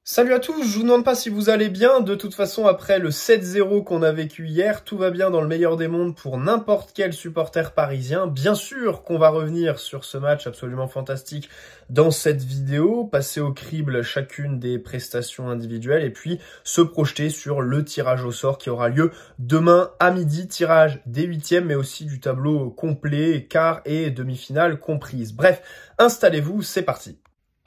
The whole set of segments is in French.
Salut à tous, je vous demande pas si vous allez bien. De toute façon, après le 7-0 qu'on a vécu hier, tout va bien dans le meilleur des mondes pour n'importe quel supporter parisien. Bien sûr qu'on va revenir sur ce match absolument fantastique dans cette vidéo, passer au crible chacune des prestations individuelles et puis se projeter sur le tirage au sort qui aura lieu demain à midi. Tirage des huitièmes, mais aussi du tableau complet, quart et demi-finale comprises. Bref, installez-vous, c'est parti.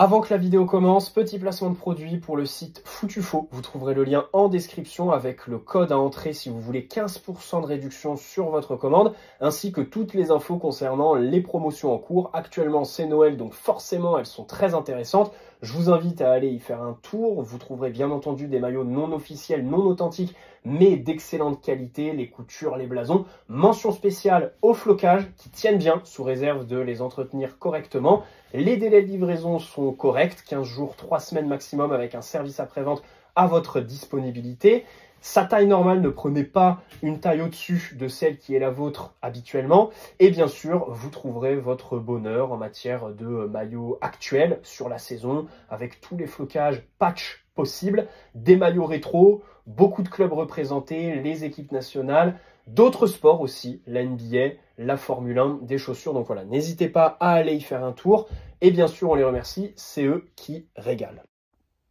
Avant que la vidéo commence, petit placement de produit pour le site Foutufaux. Vous trouverez le lien en description avec le code à entrer si vous voulez 15% de réduction sur votre commande, ainsi que toutes les infos concernant les promotions en cours. Actuellement, c'est Noël, donc forcément, elles sont très intéressantes. Je vous invite à aller y faire un tour. Vous trouverez bien entendu des maillots non officiels, non authentiques, mais d'excellente qualité, les coutures, les blasons. Mention spéciale aux flocages qui tiennent bien, sous réserve de les entretenir correctement. Les délais de livraison sont corrects, 15 jours, 3 semaines maximum avec un service après-vente à votre disponibilité. Sa taille normale, ne prenez pas une taille au-dessus de celle qui est la vôtre habituellement. Et bien sûr, vous trouverez votre bonheur en matière de maillots actuels sur la saison, avec tous les flocages patch possibles, des maillots rétro, beaucoup de clubs représentés, les équipes nationales, d'autres sports aussi, la NBA, la Formule 1, des chaussures. Donc voilà, n'hésitez pas à aller y faire un tour. Et bien sûr, on les remercie, c'est eux qui régalent.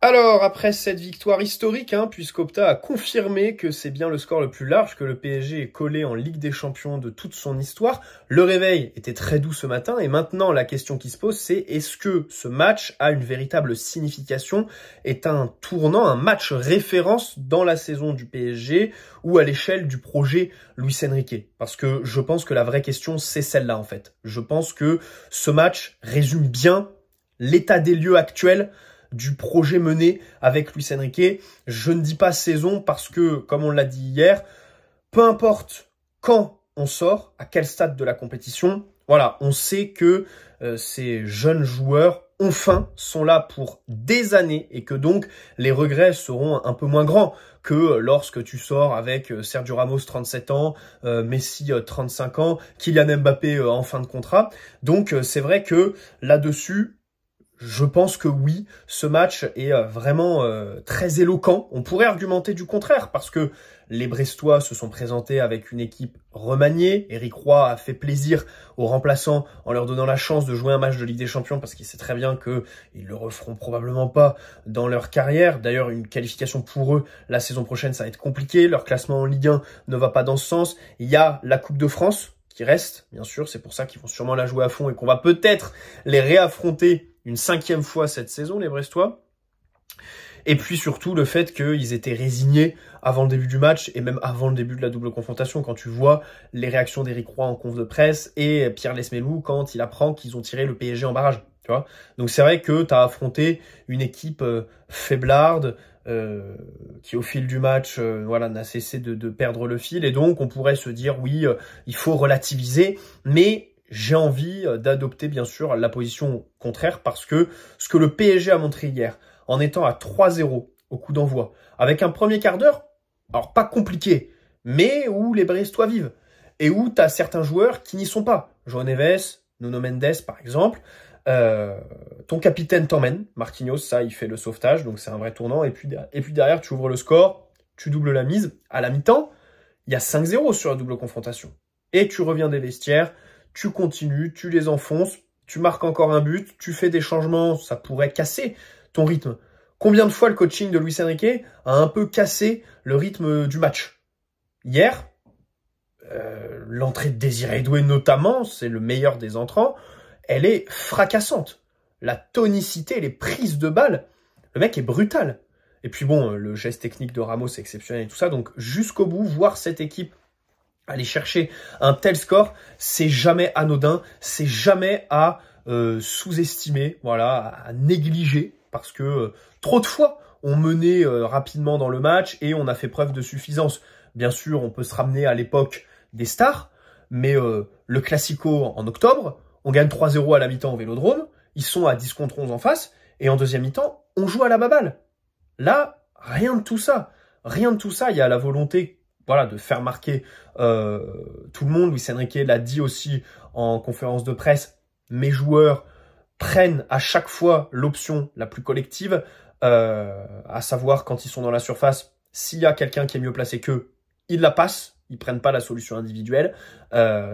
Alors, après cette victoire historique, puisqu'Opta a confirmé que c'est bien le score le plus large que le PSG ait collé en Ligue des Champions de toute son histoire, le réveil était très doux ce matin, et maintenant la question qui se pose, c'est est-ce que ce match a une véritable signification, est un tournant, un match référence dans la saison du PSG, ou à l'échelle du projet Luis Enrique? Parce que je pense que la vraie question, c'est celle-là en fait. Je pense que ce match résume bien l'état des lieux actuel du projet mené avec Luis Enrique. Je ne dis pas saison parce que, comme on l'a dit hier, peu importe quand on sort, à quel stade de la compétition, voilà, on sait que ces jeunes joueurs ont faim, sont là pour des années et que donc les regrets seront un peu moins grands que lorsque tu sors avec Sergio Ramos 37 ans, Messi 35 ans, Kylian Mbappé en fin de contrat. Donc c'est vrai que là-dessus, je pense que oui, ce match est vraiment très éloquent. On pourrait argumenter du contraire parce que les Brestois se sont présentés avec une équipe remaniée. Éric Roy a fait plaisir aux remplaçants en leur donnant la chance de jouer un match de Ligue des Champions parce qu'il sait très bien qu'ils le referont probablement pas dans leur carrière. D'ailleurs, une qualification pour eux la saison prochaine, ça va être compliqué. Leur classement en Ligue 1 ne va pas dans ce sens. Il y a la Coupe de France qui reste, bien sûr. C'est pour ça qu'ils vont sûrement la jouer à fond et qu'on va peut-être les réaffronter une 5e fois cette saison, les Brestois. Et puis surtout le fait qu'ils étaient résignés avant le début du match et même avant le début de la double confrontation, quand tu vois les réactions d'Éric Roy en conf de presse et Pierre Lesmelou quand il apprend qu'ils ont tiré le PSG en barrage. Tu vois. Donc c'est vrai que tu as affronté une équipe faiblarde qui au fil du match voilà, n'a cessé de perdre le fil. Et donc on pourrait se dire oui, il faut relativiser, mais j'ai envie d'adopter bien sûr la position contraire parce que ce que le PSG a montré hier, en étant à 3-0 au coup d'envoi, avec un premier quart d'heure, alors pas compliqué, mais où les Brestois vivent, et où tu as certains joueurs qui n'y sont pas. João Neves, Nuno Mendes par exemple, ton capitaine t'emmène, Marquinhos, ça il fait le sauvetage, donc c'est un vrai tournant, et puis derrière tu ouvres le score, tu doubles la mise, à la mi-temps, il y a 5-0 sur la double confrontation, et tu reviens des vestiaires, tu continues, tu les enfonces, tu marques encore un but, tu fais des changements, ça pourrait casser ton rythme. Combien de fois le coaching de Luis Enrique a un peu cassé le rythme du match? Hier, l'entrée de Désiré Doué notamment, c'est le meilleur des entrants, elle est fracassante. La tonicité, les prises de balles, le mec est brutal. Et puis bon, le geste technique de Ramos est exceptionnel et tout ça, donc jusqu'au bout, voir cette équipe aller chercher un tel score, c'est jamais anodin, c'est jamais à sous-estimer, voilà, à négliger, parce que trop de fois, on menait rapidement dans le match et on a fait preuve de suffisance. Bien sûr, on peut se ramener à l'époque des stars, mais le Classico en octobre, on gagne 3-0 à la mi-temps au Vélodrome, ils sont à 10 contre 11 en face, et en deuxième mi-temps, on joue à la baballe. Là, rien de tout ça. Rien de tout ça, il y a la volonté voilà, de faire marquer tout le monde. Luis Enrique l'a dit aussi en conférence de presse, mes joueurs prennent à chaque fois l'option la plus collective. à savoir quand ils sont dans la surface, s'il y a quelqu'un qui est mieux placé qu'eux, ils la passent, ils prennent pas la solution individuelle.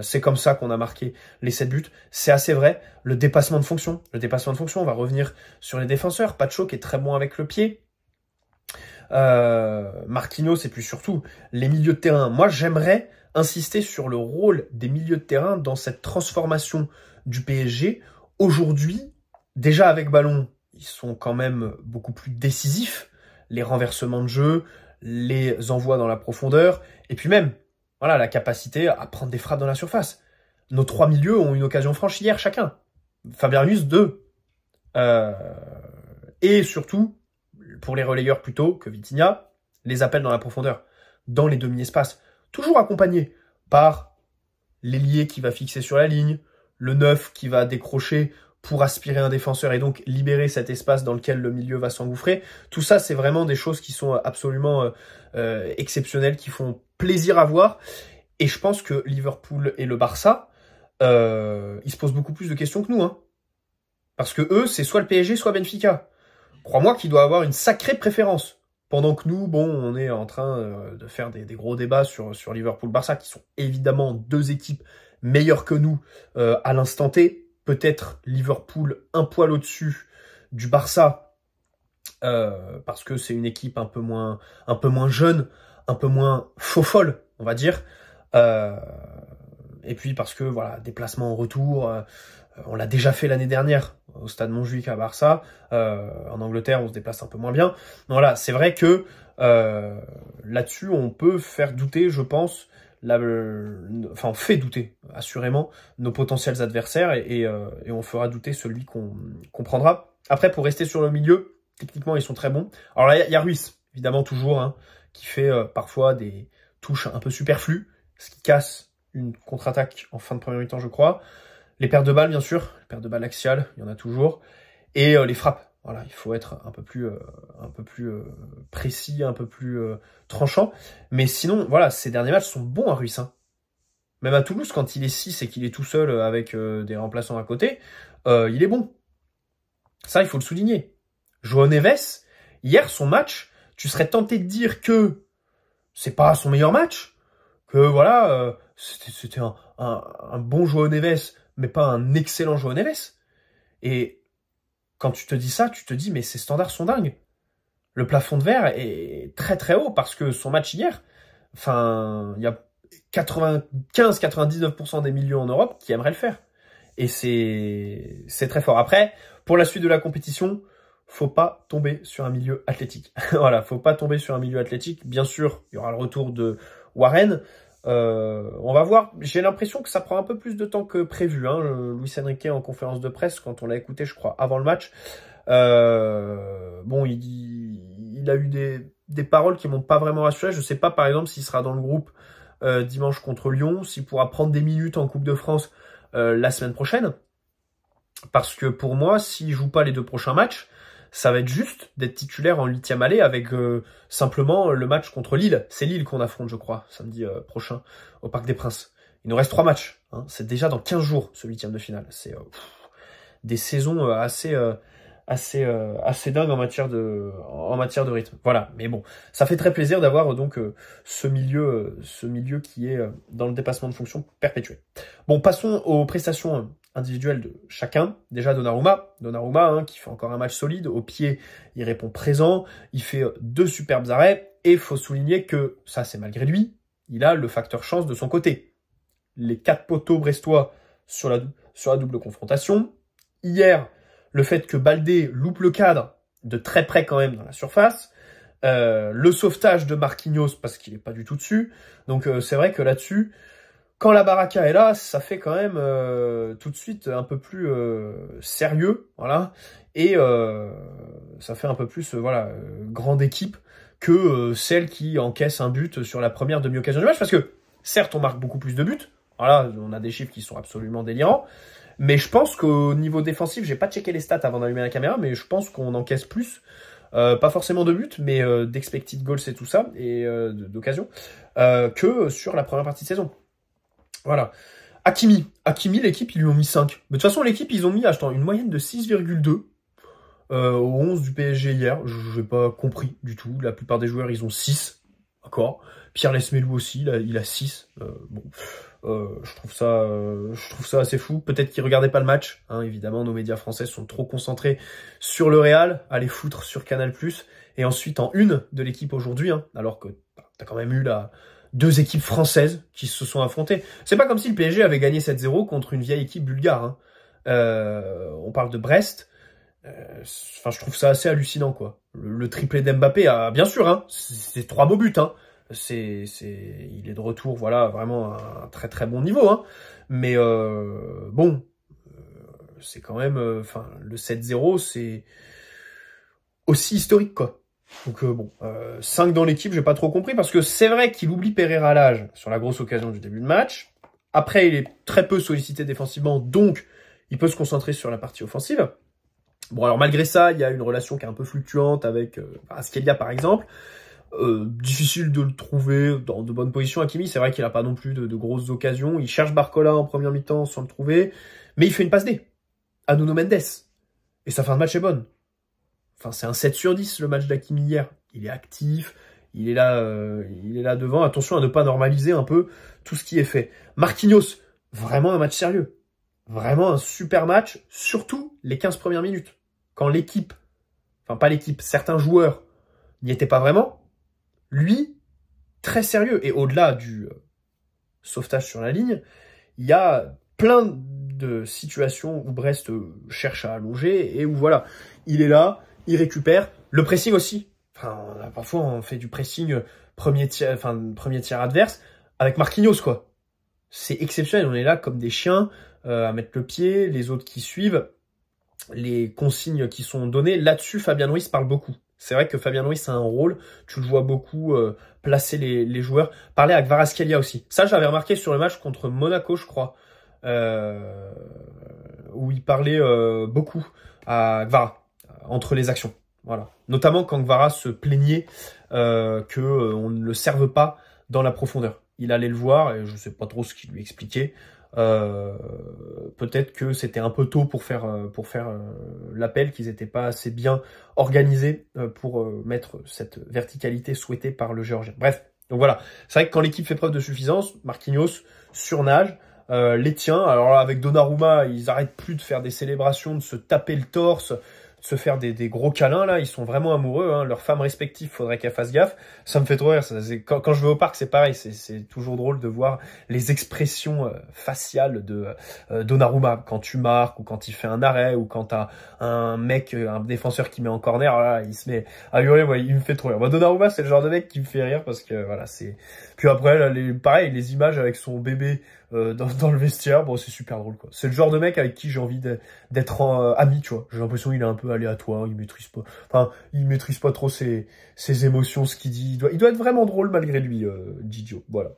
C'est comme ça qu'on a marqué les 7 buts. C'est assez vrai. Le dépassement de fonction, on va revenir sur les défenseurs. Pacho qui est très bon avec le pied. Marquinhos, et puis surtout les milieux de terrain. Moi, j'aimerais insister sur le rôle des milieux de terrain dans cette transformation du PSG. Aujourd'hui, déjà avec ballon, ils sont quand même beaucoup plus décisifs. Les renversements de jeu, les envois dans la profondeur, et puis même, voilà, la capacité à prendre des frappes dans la surface. Nos 3 milieux ont une occasion franche hier chacun. Fabien Ruiz, 2. Et surtout, pour les relayeurs plutôt que Vitinha, les appels dans la profondeur, dans les demi-espaces, toujours accompagnés par l'ailier qui va fixer sur la ligne, le 9 qui va décrocher pour aspirer un défenseur et donc libérer cet espace dans lequel le milieu va s'engouffrer. Tout ça, c'est vraiment des choses qui sont absolument exceptionnelles, qui font plaisir à voir. Et je pense que Liverpool et le Barça, ils se posent beaucoup plus de questions que nous. Hein. Parce que eux, c'est soit le PSG, soit Benfica. Crois-moi qu'il doit avoir une sacrée préférence. Pendant que nous, bon, on est en train de faire des gros débats sur Liverpool-Barça, qui sont évidemment 2 équipes meilleures que nous à l'instant T. Peut-être Liverpool un poil au-dessus du Barça, parce que c'est une équipe un peu moins jeune, un peu moins faux-folle, on va dire. Et puis parce que, voilà, déplacement en retour, on l'a déjà fait l'année dernière au stade Montjuïc à Barça. En Angleterre, on se déplace un peu moins bien. Voilà, c'est vrai que là-dessus, on peut faire douter, je pense, on fait douter, assurément, nos potentiels adversaires et on fera douter celui qu'on prendra. Après, pour rester sur le milieu, techniquement, ils sont très bons. Alors là, il y a Ruiz, évidemment, toujours, hein, qui fait parfois des touches un peu superflues, ce qui casse une contre-attaque en fin de première mi-temps, je crois. Les pertes de balles, bien sûr, les pertes de balles axiales, il y en a toujours. Et les frappes. Voilà, il faut être un peu plus précis, un peu plus tranchant. Mais sinon, voilà, ces derniers matchs sont bons à Ruiz. Hein. Même à Toulouse, quand il est 6 et qu'il est tout seul avec des remplaçants à côté, il est bon. Ça, il faut le souligner. João Neves, hier, son match, tu serais tenté de dire que c'est pas son meilleur match, que voilà, c'était un bon João Neves, mais pas un excellent João Neves. Et quand tu te dis ça, tu te dis, mais ces standards sont dingues. Le plafond de verre est très très haut parce que son match hier, enfin, il y a 95-99% des milieux en Europe qui aimeraient le faire. Et c'est très fort. Après, pour la suite de la compétition, faut pas tomber sur un milieu athlétique. Voilà, faut pas tomber sur un milieu athlétique. Bien sûr, il y aura le retour de Warren. On va voir. J'ai l'impression que ça prend un peu plus de temps que prévu. Hein. Luis Enrique en conférence de presse, quand on l'a écouté, je crois, avant le match. Bon, il a eu des paroles qui m'ont pas vraiment rassuré. Je sais pas, par exemple, s'il sera dans le groupe dimanche contre Lyon, s'il pourra prendre des minutes en Coupe de France la semaine prochaine. Parce que pour moi, s'il joue pas les 2 prochains matchs, ça va être juste d'être titulaire en 8e aller avec simplement le match contre Lille. C'est Lille qu'on affronte, je crois, samedi prochain au Parc des Princes. Il nous reste 3 matchs. Hein. C'est déjà dans 15 jours, ce 8e de finale. C'est des saisons assez dingues en matière de rythme. Voilà, mais bon, ça fait très plaisir d'avoir donc ce milieu qui est dans le dépassement de fonction perpétué. Bon, passons aux prestations individuelles de chacun. Déjà Donnarumma, hein, qui fait encore un match solide. Au pied, il répond présent. Il fait 2 superbes arrêts. Et il faut souligner que, ça c'est malgré lui, il a le facteur chance de son côté. Les 4 poteaux brestois sur la double confrontation. Hier, le fait que Baldé loupe le cadre de très près quand même dans la surface. Le sauvetage de Marquinhos parce qu'il n'est pas du tout dessus. Donc c'est vrai que là-dessus, quand la baraka est là, ça fait quand même tout de suite un peu plus sérieux, voilà, et ça fait un peu plus grande équipe que celle qui encaisse un but sur la première demi-occasion du match, parce que certes on marque beaucoup plus de buts, voilà, on a des chiffres qui sont absolument délirants, mais je pense qu'au niveau défensif, j'ai pas checké les stats avant d'allumer la caméra, mais je pense qu'on encaisse plus. Pas forcément de buts, mais d'expected goals et tout ça, et d'occasion, que sur la première partie de saison. Voilà. Hakimi, l'équipe, ils lui ont mis 5. Mais de toute façon, l'équipe, ils ont mis une moyenne de 6,2. au 11 du PSG hier. Je n'ai pas compris du tout. La plupart des joueurs, ils ont 6. D'accord. Pierre Lesmelou aussi, il a 6. Bon, je trouve ça assez fou. Peut-être qu'ils regardaient pas le match. Hein, évidemment, nos médias français sont trop concentrés sur le Real, à les foutre sur Canal+. Et ensuite, en une de l'équipe aujourd'hui, hein, alors que t'as quand même eu deux équipes françaises qui se sont affrontées. C'est pas comme si le PSG avait gagné 7-0 contre une vieille équipe bulgare. Hein. On parle de Brest. Enfin, je trouve ça assez hallucinant, quoi. Le triplé d'Mbappé, bien sûr, hein, c'est 3 beaux buts, hein. Il est de retour, voilà, vraiment à un très très bon niveau, hein. Mais bon, c'est quand même, enfin, le 7-0, c'est aussi historique, quoi. Donc bon, 5 dans l'équipe, j'ai pas trop compris, parce que c'est vrai qu'il oublie Pereira à l'âge sur la grosse occasion du début de match. Après, il est très peu sollicité défensivement, donc il peut se concentrer sur la partie offensive. Bon, alors malgré ça, il y a une relation qui est un peu fluctuante avec Askelia, par exemple. Difficile de le trouver dans de bonnes positions. Hakimi, c'est vrai qu'il a pas non plus de grosses occasions. Il cherche Barcola en première mi-temps sans le trouver. Mais il fait une passe D à Nuno Mendes. Et sa fin de match est bonne. Enfin, c'est un 7 sur 10 le match d'Hakimi hier. Il est actif, il est là devant. Attention à ne pas normaliser un peu tout ce qui est fait. Marquinhos, vraiment un match sérieux. Vraiment un super match, surtout les 15 premières minutes. Quand l'équipe, enfin pas l'équipe, certains joueurs n'y étaient pas vraiment, lui, très sérieux. Et au-delà du sauvetage sur la ligne, il y a plein de situations où Brest cherche à allonger et où voilà, il est là, il récupère. Le pressing aussi. Enfin, parfois on fait du pressing premier tiers adverse avec Marquinhos, quoi. C'est exceptionnel, on est là comme des chiens à mettre le pied, les autres qui suivent, les consignes qui sont données. Là-dessus, Fabien Ruiz parle beaucoup. C'est vrai que Fabien Ruiz a un rôle, tu le vois beaucoup placer les joueurs. Parler à Kvaratskhelia aussi. Ça, j'avais remarqué sur le match contre Monaco, je crois, où il parlait beaucoup à Kvara, entre les actions. Voilà. Notamment quand Kvara se plaignait qu'on ne le serve pas dans la profondeur. Il allait le voir et je sais pas trop ce qu'il lui expliquait. Peut-être que c'était un peu tôt pour faire l'appel, qu'ils n'étaient pas assez bien organisés pour mettre cette verticalité souhaitée par le Géorgien. Bref, donc voilà. C'est vrai que quand l'équipe fait preuve de suffisance, Marquinhos surnage, les tiens. Alors là, avec Donnarumma, ils arrêtent plus de faire des célébrations, de se taper le torse, de se faire des gros câlins, là. Ils sont vraiment amoureux, hein. Leurs femmes respectives, faudrait qu'elles fassent gaffe. Ça me fait trop rire. Quand je vais au parc, c'est pareil. C'est toujours drôle de voir les expressions faciales de Donnarumma. Quand tu marques, ou quand il fait un arrêt, ou quand t'as un mec, un défenseur qui met en corner, là, il se met à hurler. Ouais, il me fait trop rire. Moi, Donnarumma, c'est le genre de mec qui me fait rire parce que, voilà, c'est... Puis après, là, pareil, les images avec son bébé dans le vestiaire, bon, c'est super drôle, quoi. C'est le genre de mec avec qui j'ai envie d'être ami, tu vois. J'ai l'impression qu'il est un peu aléatoire, il maîtrise pas trop ses émotions, ce qu'il dit. Il doit être vraiment drôle malgré lui, Didio. Voilà.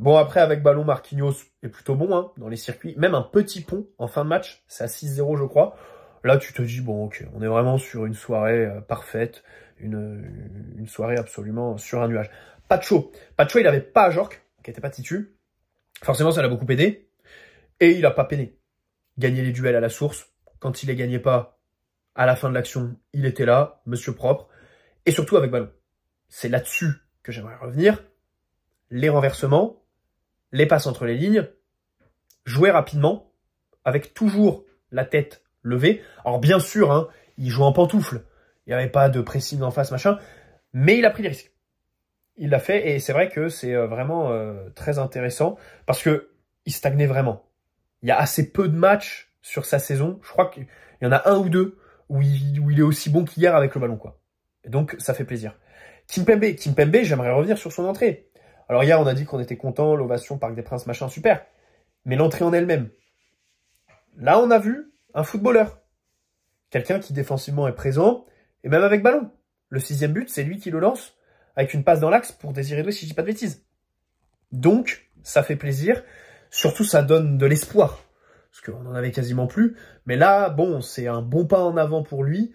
Bon, après, avec ballon, Marquinhos est plutôt bon, hein, dans les circuits. Même un petit pont en fin de match, c'est à 6-0, je crois. Là, tu te dis, bon, ok, on est vraiment sur une soirée parfaite, une soirée absolument sur un nuage. Pacho, il avait pas Ajorc, qui était pas titu. Forcément, ça l'a beaucoup aidé. Et il a pas peiné. Gagner les duels à la source. Quand il les gagnait pas, à la fin de l'action, il était là, monsieur propre. Et surtout avec ballon. C'est là-dessus que j'aimerais revenir. Les renversements, les passes entre les lignes, jouer rapidement, avec toujours la tête levée. Alors bien sûr, hein, il joue en pantoufle. Il n'y avait pas de pressing en face, machin. Mais il a pris des risques. Il l'a fait et c'est vrai que c'est vraiment très intéressant parce que il stagnait vraiment. Il y a assez peu de matchs sur sa saison. Je crois qu'il y en a un ou deux où il est aussi bon qu'hier avec le ballon, quoi. Et donc ça fait plaisir. Kimpembe, j'aimerais revenir sur son entrée. Alors hier on a dit qu'on était content, l'ovation Parc des Princes, machin, super. Mais l'entrée en elle-même. Là on a vu un footballeur. Quelqu'un qui défensivement est présent et même avec ballon. Le 6e but, c'est lui qui le lance avec une passe dans l'axe pour Désiré Doué, si je dis pas de bêtises. Donc, ça fait plaisir. Surtout, ça donne de l'espoir. Parce qu'on en avait quasiment plus. Mais là, bon, c'est un bon pas en avant pour lui.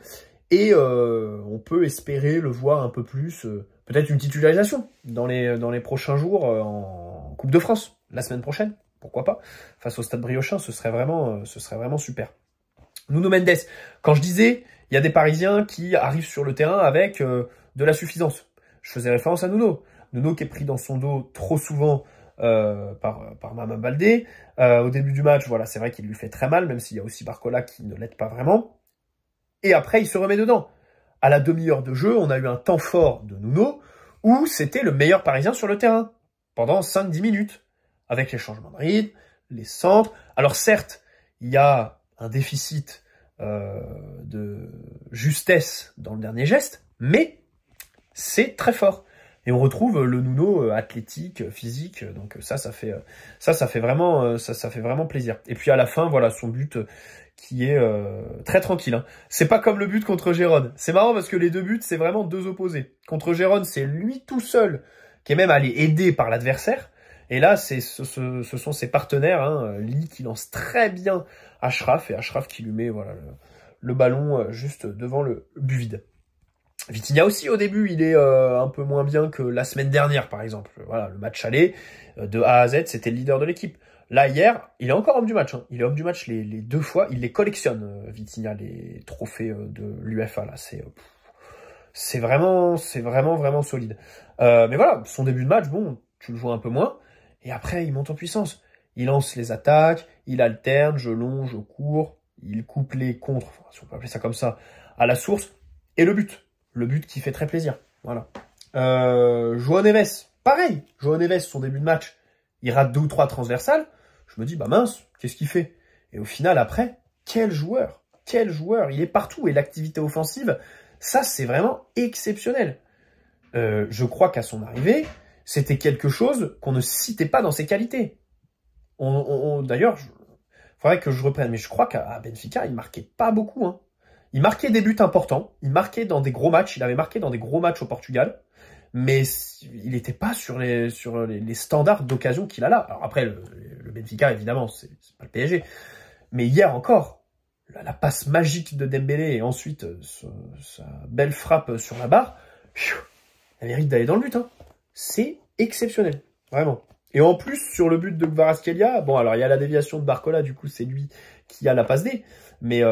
Et on peut espérer le voir un peu plus. Peut-être une titularisation dans les prochains jours en Coupe de France. La semaine prochaine, pourquoi pas. Face au Stade Briochin, ce serait vraiment super. Nuno Mendes, quand je disais, il y a des Parisiens qui arrivent sur le terrain avec de la suffisance. Je faisais référence à Nuno. Nuno qui est pris dans son dos trop souvent par Mama Baldé. Au début du match, voilà, c'est vrai qu'il lui fait très mal, même s'il y a aussi Barcola qui ne l'aide pas vraiment. Et après, il se remet dedans. À la demi-heure de jeu, on a eu un temps fort de Nuno où c'était le meilleur Parisien sur le terrain pendant 5-10 minutes, avec les changements de rythme, les centres. Alors certes, il y a un déficit de justesse dans le dernier geste, mais c'est très fort. Et on retrouve le Nuno athlétique, physique, donc ça fait vraiment plaisir. Et puis à la fin, voilà, son but qui est très tranquille. Hein. C'est pas comme le but contre Gérone. C'est marrant parce que les deux buts, c'est vraiment deux opposés. Contre Gérone, c'est lui tout seul qui est même allé aider par l'adversaire. Et là, ce sont ses partenaires, hein, Lee qui lance très bien Achraf, et Achraf qui lui met voilà, le ballon juste devant le but vide. Vitinha aussi, au début, il est un peu moins bien que la semaine dernière, par exemple. Voilà, le match aller, de A à Z, c'était le leader de l'équipe. Là, hier, il est encore homme du match. Hein. Il est homme du match les deux fois. Il les collectionne, Vitinha, les trophées de l'UEFA. Là, c'est vraiment solide. Mais voilà, son début de match, bon, tu le vois un peu moins. Et après, il monte en puissance. Il lance les attaques, il alterne, je longe, je cours, il coupe les contres, enfin, si on peut appeler ça comme ça, à la source. Et le but qui fait très plaisir. Voilà. João Neves, pareil. João Neves, son début de match, il rate 2 ou 3 transversales. Je me dis, bah mince, qu'est-ce qu'il fait? Et au final, après, quel joueur, il est partout. Et l'activité offensive, ça, c'est vraiment exceptionnel. Je crois qu'à son arrivée, c'était quelque chose qu'on ne citait pas dans ses qualités. D'ailleurs, faudrait que je reprenne, mais je crois qu'à Benfica, il marquait pas beaucoup. Hein. Il marquait des buts importants, il marquait dans des gros matchs, il avait marqué dans des gros matchs au Portugal, mais il n'était pas sur les standards d'occasion qu'il a là. Alors après, le Benfica, évidemment, c'est pas le PSG. Mais hier encore, la passe magique de Dembélé et ensuite sa belle frappe sur la barre, elle mérite d'aller dans le but. Hein. C'est exceptionnel, vraiment. Et en plus, sur le but de Kvaratskhelia, bon, alors il y a la déviation de Barcola, du coup, c'est lui qui a la passe D, mais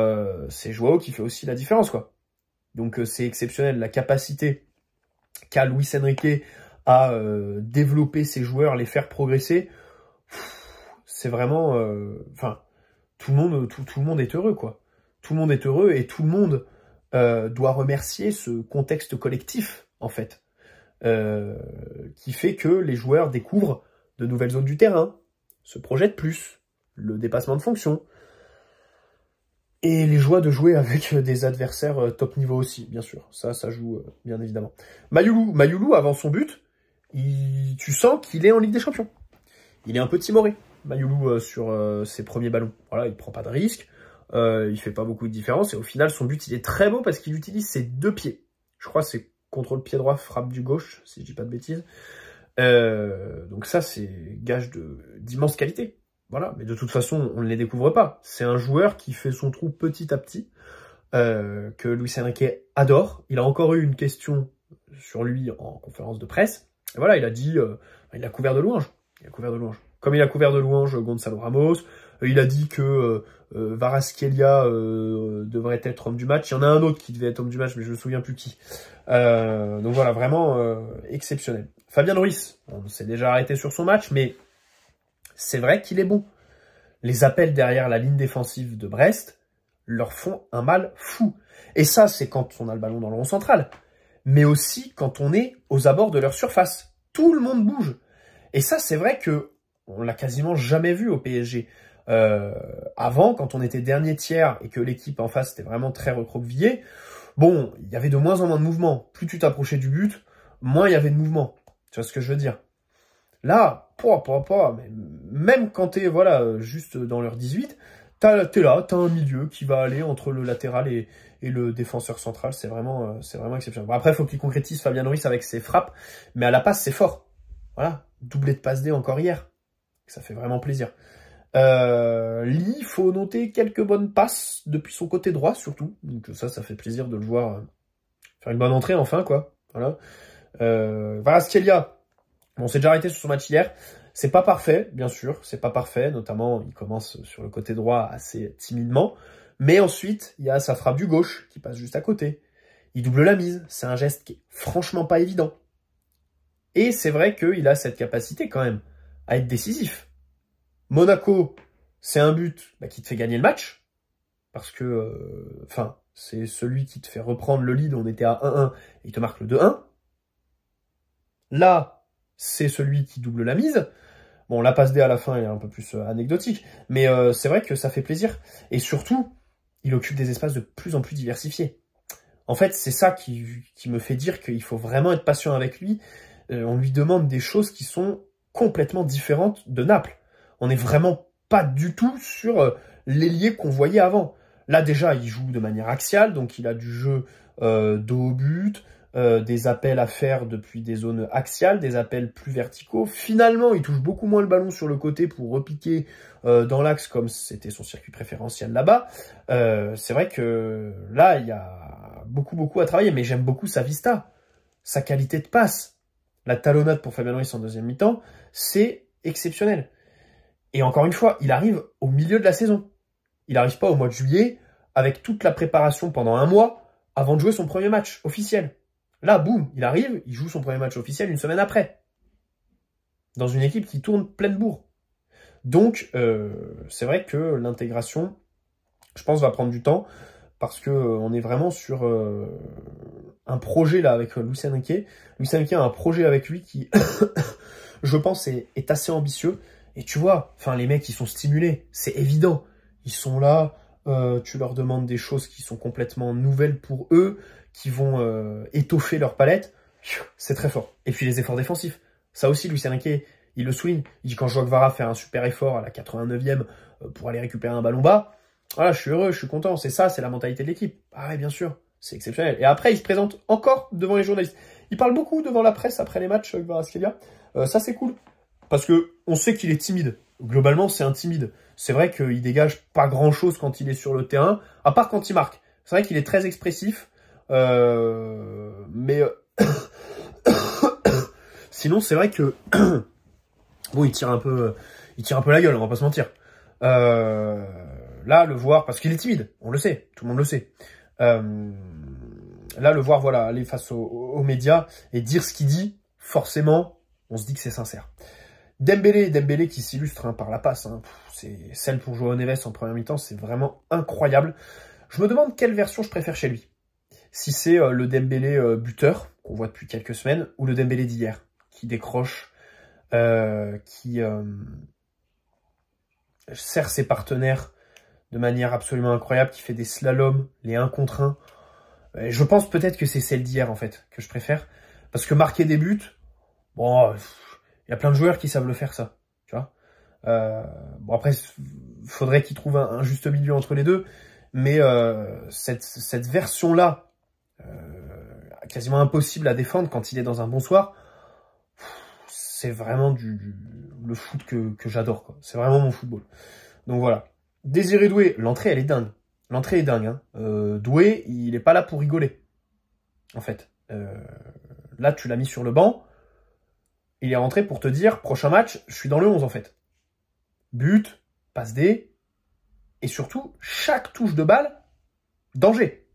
c'est Joao qui fait aussi la différence, quoi. Donc c'est exceptionnel, la capacité qu'a Luis Enrique à développer ses joueurs, les faire progresser, c'est vraiment... Enfin, tout le monde est heureux, quoi. Tout le monde est heureux et tout le monde doit remercier ce contexte collectif, en fait, qui fait que les joueurs découvrent de nouvelles zones du terrain, se projettent plus, le dépassement de fonction, et les joies de jouer avec des adversaires top niveau aussi, bien sûr. Ça joue bien évidemment. Mayoulou, avant son but, tu sens qu'il est en Ligue des Champions. Il est un peu timoré, Mayoulou, sur ses premiers ballons. Voilà, il prend pas de risque, il fait pas beaucoup de différence, et au final, son but, il est très beau parce qu'il utilise ses deux pieds. Je crois que c'est contrôle pied droit, frappe du gauche, si je dis pas de bêtises. Donc ça, c'est gage d'immense qualité. Voilà, mais de toute façon, on ne les découvre pas. C'est un joueur qui fait son trou petit à petit, que Luis Enrique adore. Il a encore eu une question sur lui en conférence de presse. Et voilà, il a dit, il a couvert de louanges. Comme il a couvert de louanges Gonzalo Ramos, il a dit que Kvaratskhelia devrait être homme du match. Il y en a un autre qui devait être homme du match, mais je me souviens plus qui. Donc voilà, vraiment exceptionnel. Fabien Ruiz, on s'est déjà arrêté sur son match, mais c'est vrai qu'il est bon. Les appels derrière la ligne défensive de Brest leur font un mal fou. Et ça, c'est quand on a le ballon dans le rond central, mais aussi quand on est aux abords de leur surface. Tout le monde bouge. Et ça, c'est vrai que on l'a quasiment jamais vu au PSG. Avant, quand on était dernier tiers et que l'équipe en face était vraiment très recroquevillée, bon, il y avait de moins en moins de mouvement. Plus tu t'approchais du but, moins il y avait de mouvement. Tu vois ce que je veux dire? Là, mais même quand t'es voilà, juste dans l'heure 18, t'es là, t'as un milieu qui va aller entre le latéral et le défenseur central. C'est vraiment exceptionnel. Bon, après, il faut qu'il concrétise Fabien Ruiz avec ses frappes, mais à la passe, c'est fort. Voilà, doublé de passe D encore hier. Ça fait vraiment plaisir. Il faut noter quelques bonnes passes depuis son côté droit, surtout. Donc ça fait plaisir de le voir faire une bonne entrée, enfin, quoi. Voilà. Kvaratskhelia, on s'est déjà arrêté sur son match hier. C'est pas parfait, bien sûr. C'est pas parfait. Notamment, il commence sur le côté droit assez timidement. Mais ensuite, il y a sa frappe du gauche qui passe juste à côté. Il double la mise. C'est un geste qui est franchement pas évident. Et c'est vrai qu'il a cette capacité quand même à être décisif. Monaco, c'est un but qui te fait gagner le match. Parce que, c'est celui qui te fait reprendre le lead. On était à 1-1 et il te marque le 2-1. Là, c'est celui qui double la mise. Bon, la passe D à la fin est un peu plus anecdotique. Mais c'est vrai que ça fait plaisir. Et surtout, il occupe des espaces de plus en plus diversifiés. En fait, c'est ça qui me fait dire qu'il faut vraiment être patient avec lui. On lui demande des choses qui sont complètement différentes de Naples. On n'est vraiment pas du tout sur l'ailier qu'on voyait avant. Là, déjà, il joue de manière axiale, donc il a du jeu dos au but, des appels à faire depuis des zones axiales, des appels plus verticaux. Finalement, il touche beaucoup moins le ballon sur le côté pour repiquer dans l'axe, comme c'était son circuit préférentiel là-bas. C'est vrai que là, il y a beaucoup à travailler, mais j'aime beaucoup sa vista, sa qualité de passe. La talonnade pour Fabien Ruiz en deuxième mi-temps, c'est exceptionnel. Et encore une fois, il arrive au milieu de la saison. Il n'arrive pas au mois de juillet, avec toute la préparation pendant un mois, avant de jouer son premier match officiel. Là, boum, il arrive, il joue son premier match officiel une semaine après. Dans une équipe qui tourne pleine bourre. Donc, c'est vrai que l'intégration, je pense, va prendre du temps, parce que on est vraiment sur un projet là avec Luis Enrique. Luis Enrique a un projet avec lui qui, je pense, est assez ambitieux. Et tu vois, les mecs, ils sont stimulés, c'est évident. Ils sont là, tu leur demandes des choses qui sont complètement nouvelles pour eux, qui vont étoffer leur palette. C'est très fort. Et puis les efforts défensifs. Ça aussi, Luis Enrique, il le souligne. Il dit quand je vois Kvara faire un super effort à la 89e pour aller récupérer un ballon bas, voilà, je suis heureux, je suis content. C'est ça, c'est la mentalité de l'équipe. Ah ouais, bien sûr, c'est exceptionnel. Et après, il se présente encore devant les journalistes. Il parle beaucoup devant la presse après les matchs, Kvaratskhelia. Ça, c'est cool. Parce que on sait qu'il est timide. Globalement, c'est un timide. C'est vrai qu'il dégage pas grand-chose quand il est sur le terrain, à part quand il marque. C'est vrai qu'il est très expressif. Mais sinon, c'est vrai que bon, il tire un peu la gueule, on va pas se mentir. Là, le voir, parce qu'il est timide, on le sait, tout le monde le sait. Là, le voir, voilà, aller face aux médias et dire ce qu'il dit, forcément, on se dit que c'est sincère. Dembélé qui s'illustre par la passe, c'est celle pour João Neves en première mi-temps, c'est vraiment incroyable. Je me demande quelle version je préfère chez lui. Si c'est le Dembélé buteur, qu'on voit depuis quelques semaines, ou le Dembélé d'hier, qui décroche, qui sert ses partenaires de manière absolument incroyable, qui fait des slaloms, les 1 contre 1. Je pense peut-être que c'est celle d'hier, en fait, que je préfère. Parce que marquer des buts, bon, il y a plein de joueurs qui savent le faire, ça. Tu vois. Bon, après, il faudrait qu'ils trouvent un juste milieu entre les deux. Mais cette version-là, quasiment impossible à défendre quand il est dans un bon soir, c'est vraiment le foot que j'adore, quoi. C'est vraiment mon football. Donc voilà. Désiré Doué, l'entrée, elle est dingue. L'entrée est dingue. Doué, il est pas là pour rigoler. En fait. Là, tu l'as mis sur le banc. Il est rentré pour te dire, prochain match, je suis dans le 11, en fait. But, passe D. Et surtout, chaque touche de balle, danger.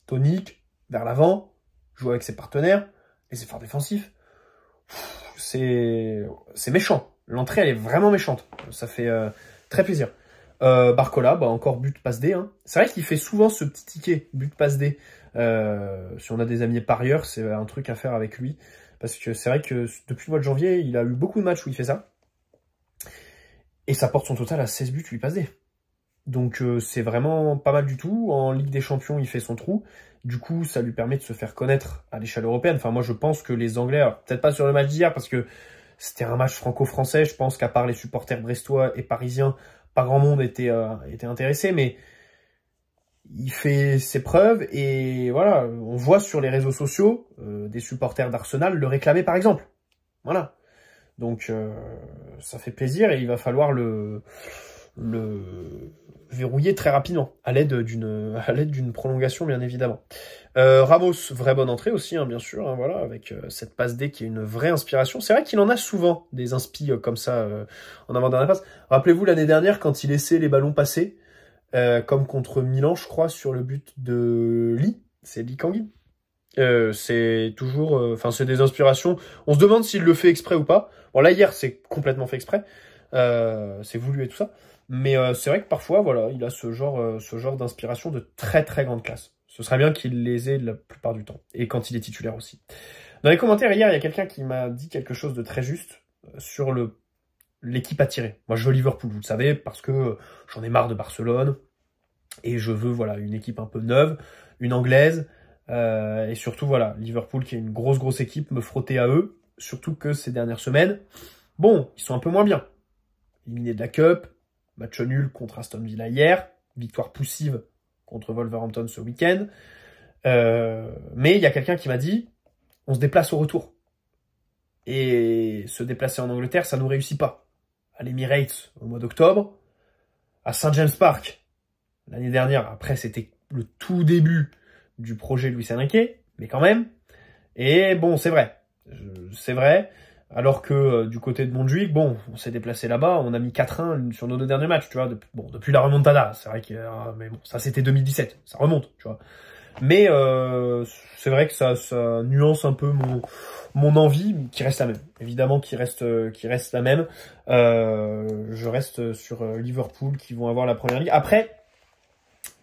Tonique, vers l'avant, jouer avec ses partenaires, les efforts défensifs. C'est méchant. L'entrée, elle est vraiment méchante. Ça fait très plaisir. Barcola, encore but, passe D. C'est vrai qu'il fait souvent ce petit ticket, but, passe D. Si on a des amis parieurs, c'est un truc à faire avec lui. Parce que c'est vrai que depuis le mois de janvier, il a eu beaucoup de matchs où il fait ça. Et ça porte son total à 16 buts, 8 passes D. Donc c'est vraiment pas mal du tout. En Ligue des Champions, il fait son trou. Du coup, ça lui permet de se faire connaître à l'échelle européenne. Enfin, moi, je pense que les Anglais, peut-être pas sur le match d'hier, parce que c'était un match franco-français. Je pense qu'à part les supporters brestois et parisiens, pas grand monde était intéressé. Mais il fait ses preuves. Et voilà, on voit sur les réseaux sociaux des supporters d'Arsenal le réclamer, par exemple. Voilà. Donc, ça fait plaisir et il va falloir le verrouiller très rapidement, à l'aide d'une prolongation, bien évidemment. Ramos, vraie bonne entrée aussi, bien sûr, voilà, avec cette passe D qui est une vraie inspiration. C'est vrai qu'il en a souvent des inspi comme ça en avant-dernière passe. Rappelez-vous l'année dernière, quand il laissait les ballons passer, comme contre Milan, je crois, sur le but de Lee. C'est Lee Kangin. C'est toujours... Enfin, c'est des inspirations. On se demande s'il le fait exprès ou pas. Bon, là, hier, c'est complètement fait exprès. C'est voulu et tout ça. Mais c'est vrai que parfois, voilà, il a ce genre d'inspiration de très très grande classe. Ce serait bien qu'il les ait la plupart du temps. Et quand il est titulaire aussi. Dans les commentaires hier, il y a quelqu'un qui m'a dit quelque chose de très juste sur l'équipe à tirer. Moi, je veux Liverpool, vous le savez, parce que j'en ai marre de Barcelone. Et je veux, voilà, une équipe un peu neuve, une anglaise. Et surtout, voilà, Liverpool qui est une grosse équipe, me frotter à eux. Surtout que ces dernières semaines, bon, ils sont un peu moins bien. Éliminés de la Cup, match nul contre Aston Villa hier, victoire poussive contre Wolverhampton ce week-end. Mais il y a quelqu'un qui m'a dit, on se déplace au retour. Et se déplacer en Angleterre, ça nous réussit pas. À l'Emirates au mois d'octobre, à St. James Park l'année dernière. Après, c'était le tout début du projet Luis Enrique, mais quand même. Et bon, c'est vrai. Alors que du côté de Montjuïc, bon, on s'est déplacé là-bas, on a mis 4-1 sur nos 2 derniers matchs, tu vois. Depuis la remontada, c'est vrai que, mais bon, ça c'était 2017, ça remonte, tu vois. Mais c'est vrai que ça nuance un peu mon envie, qui reste la même. Évidemment, qui reste la même. Je reste sur Liverpool, qui vont avoir la première ligue. Après,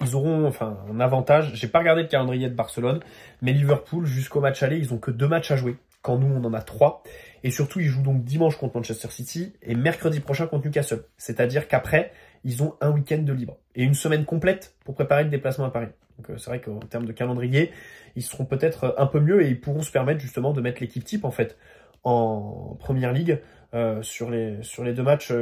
ils auront enfin un avantage. J'ai pas regardé le calendrier de Barcelone, mais Liverpool, jusqu'au match aller, ils ont que 2 matchs à jouer, quand nous, on en a 3. Et surtout, ils jouent donc dimanche contre Manchester City et mercredi prochain contre Newcastle. C'est-à-dire qu'après, ils ont un week-end de libre et une semaine complète pour préparer le déplacement à Paris. Donc c'est vrai qu'en termes de calendrier, ils seront peut-être un peu mieux et ils pourront se permettre justement de mettre l'équipe type en fait en première ligue sur les 2 matchs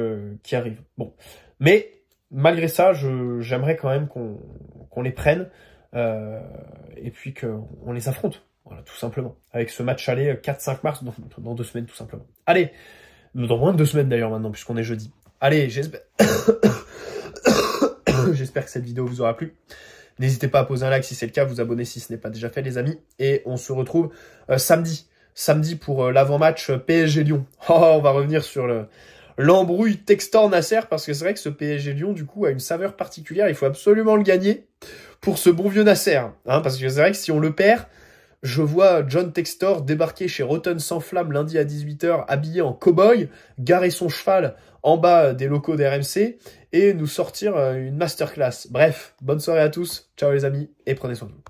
qui arrivent. Bon, mais malgré ça, j'aimerais quand même qu'on les prenne et puis qu'on les affronte. Voilà, tout simplement. Avec ce match aller 4-5 mars dans 2 semaines, tout simplement. Allez, dans moins de 2 semaines d'ailleurs maintenant, puisqu'on est jeudi. Allez, j'espère que cette vidéo vous aura plu. N'hésitez pas à poser un like si c'est le cas, vous abonner si ce n'est pas déjà fait les amis. Et on se retrouve samedi pour l'avant-match PSG Lyon. Oh, on va revenir sur l'embrouille Textor-Nasser, parce que c'est vrai que ce PSG Lyon, du coup, a une saveur particulière. Il faut absolument le gagner pour ce bon vieux Nasser. Hein, parce que c'est vrai que si on le perd, je vois John Textor débarquer chez Rotten sans flamme lundi à 18 h, habillé en cow-boy, garer son cheval en bas des locaux d'RMC et nous sortir une masterclass. Bref, bonne soirée à tous, ciao les amis, et prenez soin de vous.